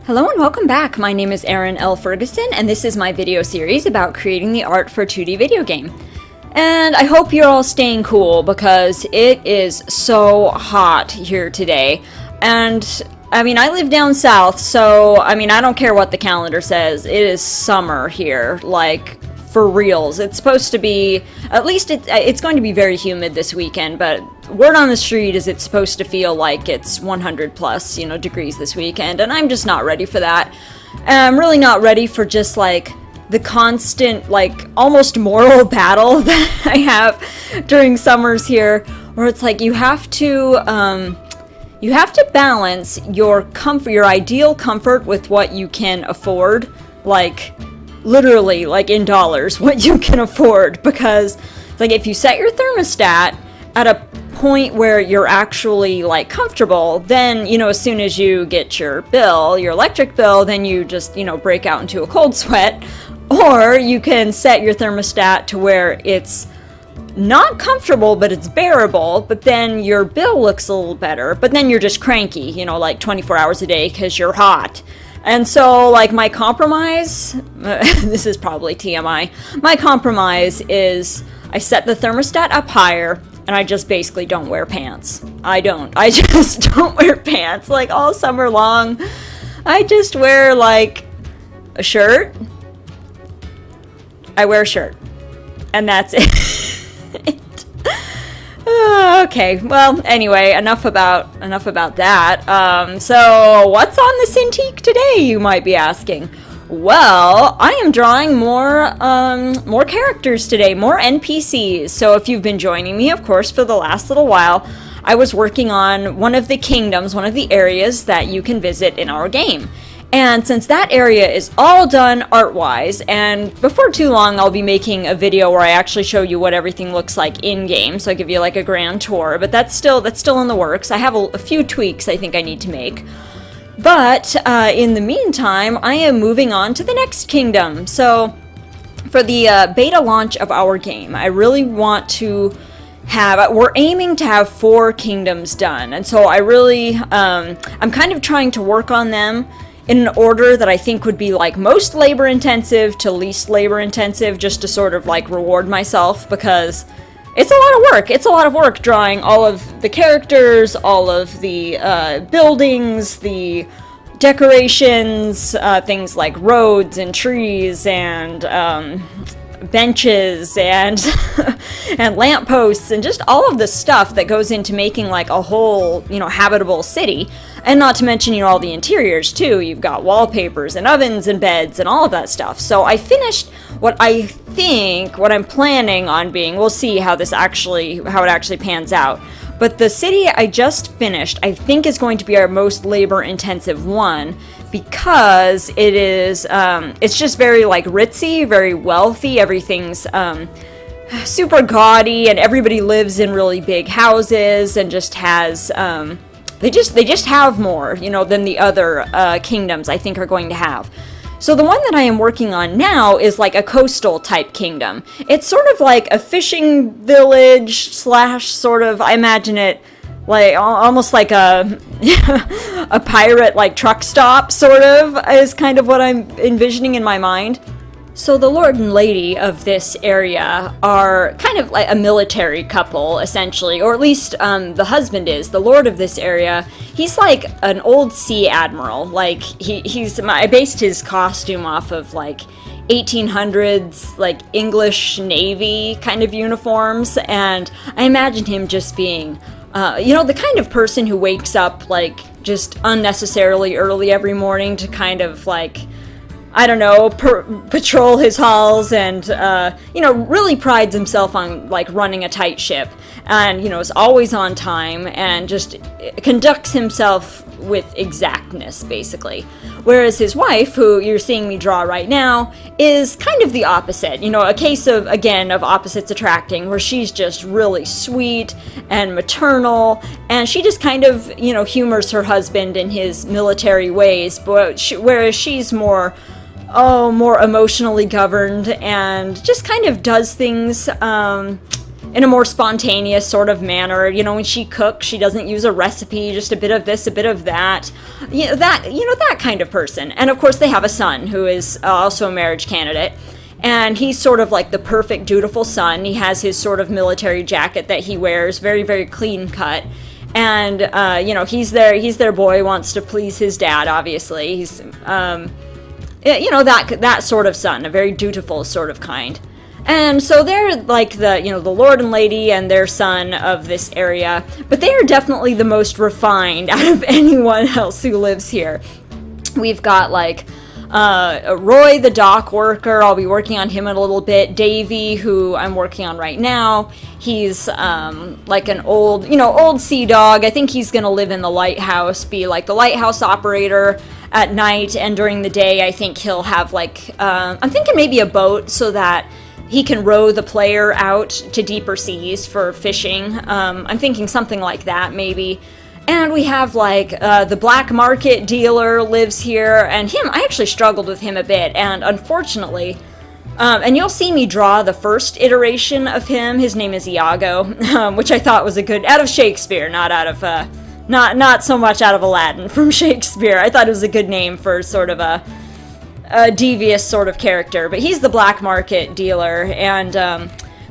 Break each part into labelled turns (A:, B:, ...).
A: Hello and welcome back. My name is Erin Ferguson, and this is my video series about creating the art for a 2D video game. And I hope you're all staying cool because it is so hot here today. And I live down south, so I don't care what the calendar says. It is summer here, like for reals. It's supposed to be, at least it's going to be very humid this weekend, but word on the street is it's supposed to feel like it's 100 plus, degrees this weekend, and I'm just not ready for that. And I'm really not ready for just like the constant, like almost moral battle that I have during summers here, where it's like you have to balance your comfort, your ideal comfort with what you can afford, like literally, like in dollars, what you can afford, because like if you set your thermostat at a point where you're actually like comfortable, then as soon as you get your electric bill, then you just break out into a cold sweat. Or you can set your thermostat to where it's not comfortable but it's bearable, but then your bill looks a little better, but then you're just cranky, like 24 hours a day because you're hot. And so, like, my compromise, this is probably TMI, my compromise is I set the thermostat up higher, and I just basically don't wear pants. I just don't wear pants, like, all summer long. I just wear, like, a shirt. I wear a shirt. And that's it. Okay, well, anyway, enough about that. So what's on the Cintiq today, you might be asking? Well, I am drawing more characters today, more NPCs. So if you've been joining me, of course, for the last little while, I was working on one of the kingdoms, one of the areas that you can visit in our game. And since that area is all done art-wise, and before too long I'll be making a video where I actually show you what everything looks like in-game, so I give you like a grand tour, but that's still in the works. I have a few tweaks I think I need to make. But in the meantime, I am moving on to the next kingdom. So for the beta launch of our game, I really want to we're aiming to have 4 kingdoms done, and so I really, I'm kind of trying to work on them in an order that I think would be like most labor intensive to least labor intensive, just to sort of like reward myself, because it's a lot of work. It's a lot of work drawing all of the characters, all of the buildings, the decorations, things like roads and trees and benches and and lampposts and just all of the stuff that goes into making like a whole habitable city. And not to mention all the interiors too. You've got wallpapers and ovens and beds and all of that stuff. So I finished what I'm planning on being, we'll see how it actually pans out, but the city I just finished I think is going to be our most labor intensive one, because it is it's just very like ritzy, very wealthy. Everything's super gaudy, and everybody lives in really big houses and just has they just have more than the other kingdoms I think are going to have. So the one that I am working on now is like a coastal type kingdom. It's sort of like a fishing village / sort of, I imagine it like almost like a a pirate like truck stop sort of is kind of what I'm envisioning in my mind. So the lord and lady of this area are kind of like a military couple, essentially, or at least the husband is. The lord of this area, he's like an old sea admiral. Like I based his costume off of like 1800s like English Navy kind of uniforms, and I imagine him just being the kind of person who wakes up like just unnecessarily early every morning to kind of like, I don't know, patrol his halls and, really prides himself on, like, running a tight ship. And, is always on time and just conducts himself with exactness, basically. Whereas his wife, who you're seeing me draw right now, is kind of the opposite. A case of, again, of opposites attracting, where she's just really sweet and maternal, and she just kind of, humors her husband in his military ways, but whereas she's more emotionally governed and just kind of does things in a more spontaneous sort of manner. You know, when she cooks, she doesn't use a recipe, just a bit of this, a bit of that. That kind of person. And of course they have a son who is also a marriage candidate. And he's sort of like the perfect, dutiful son. He has his sort of military jacket that he wears, very, very clean cut. And, he's their boy, wants to please his dad, obviously. He's, that sort of son, a very dutiful sort of kind. And so they're like the lord and lady and their son of this area. But they are definitely the most refined out of anyone else who lives here. We've got, like, Roy, the dock worker. I'll be working on him in a little bit. Davy, who I'm working on right now. He's like an old sea dog. I think he's gonna live in the lighthouse, be like the lighthouse operator at night, and during the day I think he'll have like I'm thinking maybe a boat so that he can row the player out to deeper seas for fishing. I'm thinking something like that maybe. And we have, like, the black market dealer lives here, and him, I actually struggled with him a bit, and unfortunately, and you'll see me draw the first iteration of him. His name is Iago, which I thought was a good, out of Shakespeare, not out of, not so much out of Aladdin from Shakespeare. I thought it was a good name for sort of a devious sort of character, but he's the black market dealer, and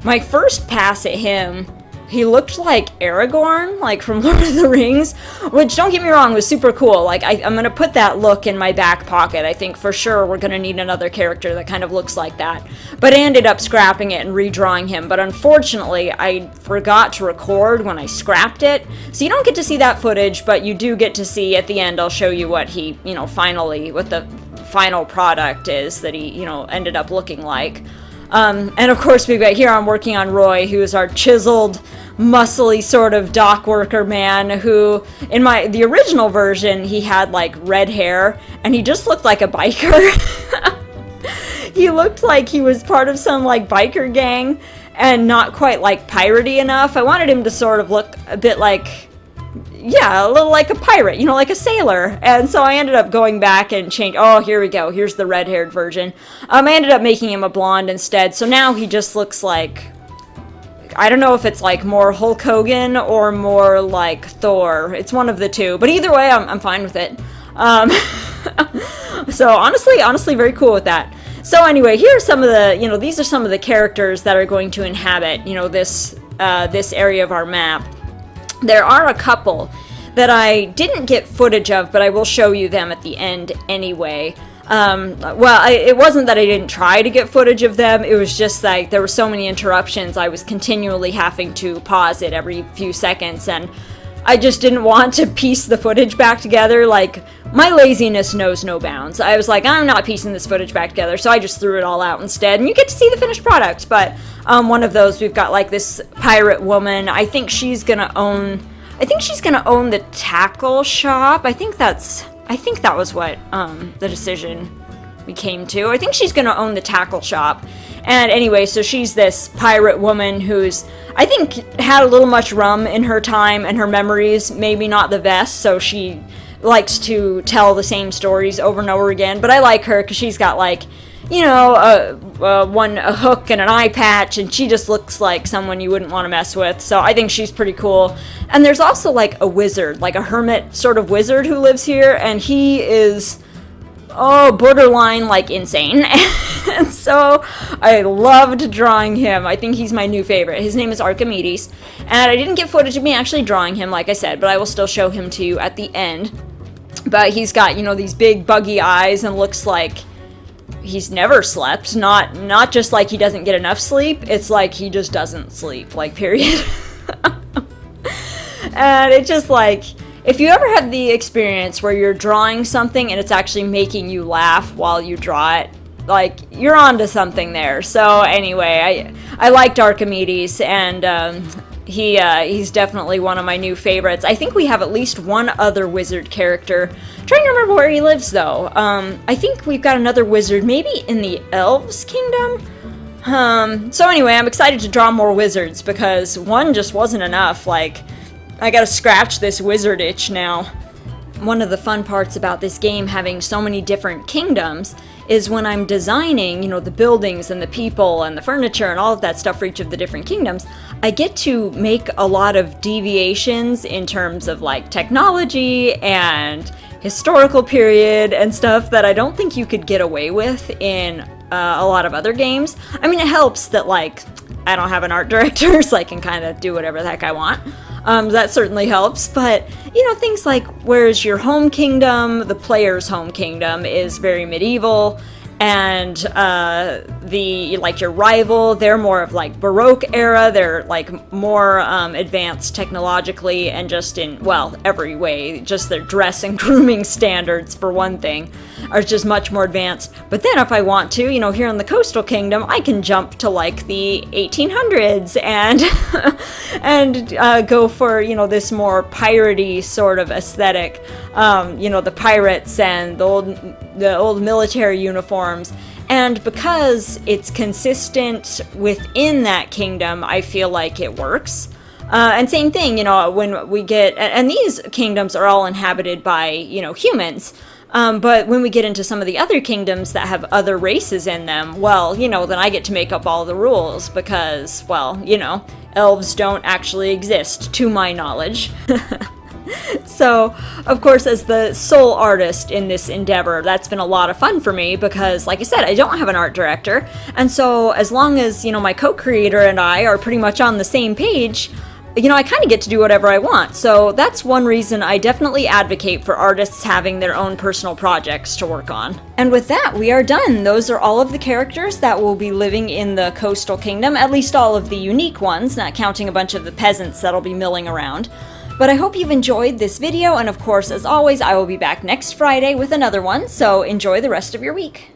A: my first pass at him, he looked like Aragorn, like from Lord of the Rings, which, don't get me wrong, was super cool. Like, I'm going to put that look in my back pocket. I think for sure we're going to need another character that kind of looks like that. But I ended up scrapping it and redrawing him. But unfortunately, I forgot to record when I scrapped it. So you don't get to see that footage, but you do get to see at the end, I'll show you what he, what the final product is that he, ended up looking like. And of course, we've got here, I'm working on Roy, who is our chiseled, muscly sort of dock worker man who, in the original version, he had like red hair and he just looked like a biker. He looked like he was part of some like biker gang and not quite like piratey enough. I wanted him to sort of look a bit like, a little like a pirate, like a sailor. And so I ended up going back and here we go, here's the red-haired version. I ended up making him a blonde instead, so now he just looks like, I don't know if it's like more Hulk Hogan or more like Thor. It's one of the two, but either way, I'm fine with it. So honestly, very cool with that. So anyway, here are some of the, these are some of the characters that are going to inhabit, this area of our map. There are a couple that I didn't get footage of, but I will show you them at the end anyway. It wasn't that I didn't try to get footage of them, it was just like there were so many interruptions, I was continually having to pause it every few seconds, and I just didn't want to piece the footage back together. Like, my laziness knows no bounds. I was like, I'm not piecing this footage back together, so I just threw it all out instead, and you get to see the finished product. But one of those, we've got like this pirate woman. I think she's gonna own the tackle shop. I think that was what the decision we came to. I think she's going to own the tackle shop. And anyway, so she's this pirate woman who's, I think, had a little much rum in her time, and her memories maybe not the best, so she likes to tell the same stories over and over again. But I like her because she's got like, a hook and an eye patch, and she just looks like someone you wouldn't want to mess with, so I think she's pretty cool. And there's also like a wizard, like a hermit sort of wizard who lives here, and he is, borderline like insane. And so I loved drawing him. I think he's my new favorite. His name is Archimedes, and I didn't get footage of me actually drawing him, like I said, but I will still show him to you at the end. But he's got, these big buggy eyes and looks like he's never slept. Not just like he doesn't get enough sleep, it's like he just doesn't sleep, like, period. And it's just like, if you ever had the experience where you're drawing something and it's actually making you laugh while you draw it, like, you're onto something there. So anyway, I liked Archimedes, and he's definitely one of my new favorites. I think we have at least one other wizard character. I'm trying to remember where he lives, though. I think we've got another wizard, maybe in the Elves Kingdom? So anyway, I'm excited to draw more wizards, because one just wasn't enough. Like, I gotta scratch this wizard itch now. one of the fun parts about this game having so many different kingdoms is when I'm designing, the buildings and the people and the furniture and all of that stuff for each of the different kingdoms, I get to make a lot of deviations in terms of like technology and historical period and stuff that I don't think you could get away with in a lot of other games. I mean, it helps that like I don't have an art director, so I can kind of do whatever the heck I want. That certainly helps, but things like whereas your home kingdom, the player's home kingdom, is very medieval, and your rival, they're more of like Baroque era. They're like more advanced technologically and just in, well, every way. Just their dress and grooming standards, for one thing, are just much more advanced. But then if I want to, here in the coastal kingdom, I can jump to like the 1800s and and go for this more piratey sort of aesthetic. The pirates and the old military uniforms. And because it's consistent within that kingdom, I feel like it works. And same thing, when we get, and these kingdoms are all inhabited by, humans. But when we get into some of the other kingdoms that have other races in them, well, then I get to make up all the rules because, well, elves don't actually exist, to my knowledge. So, of course, as the sole artist in this endeavor, that's been a lot of fun for me because, like I said, I don't have an art director. And so as long as, my co-creator and I are pretty much on the same page, I kind of get to do whatever I want. So that's one reason I definitely advocate for artists having their own personal projects to work on. And with that, we are done. Those are all of the characters that will be living in the coastal kingdom, at least all of the unique ones, not counting a bunch of the peasants that'll be milling around. But I hope you've enjoyed this video, and of course, as always, I will be back next Friday with another one, so enjoy the rest of your week.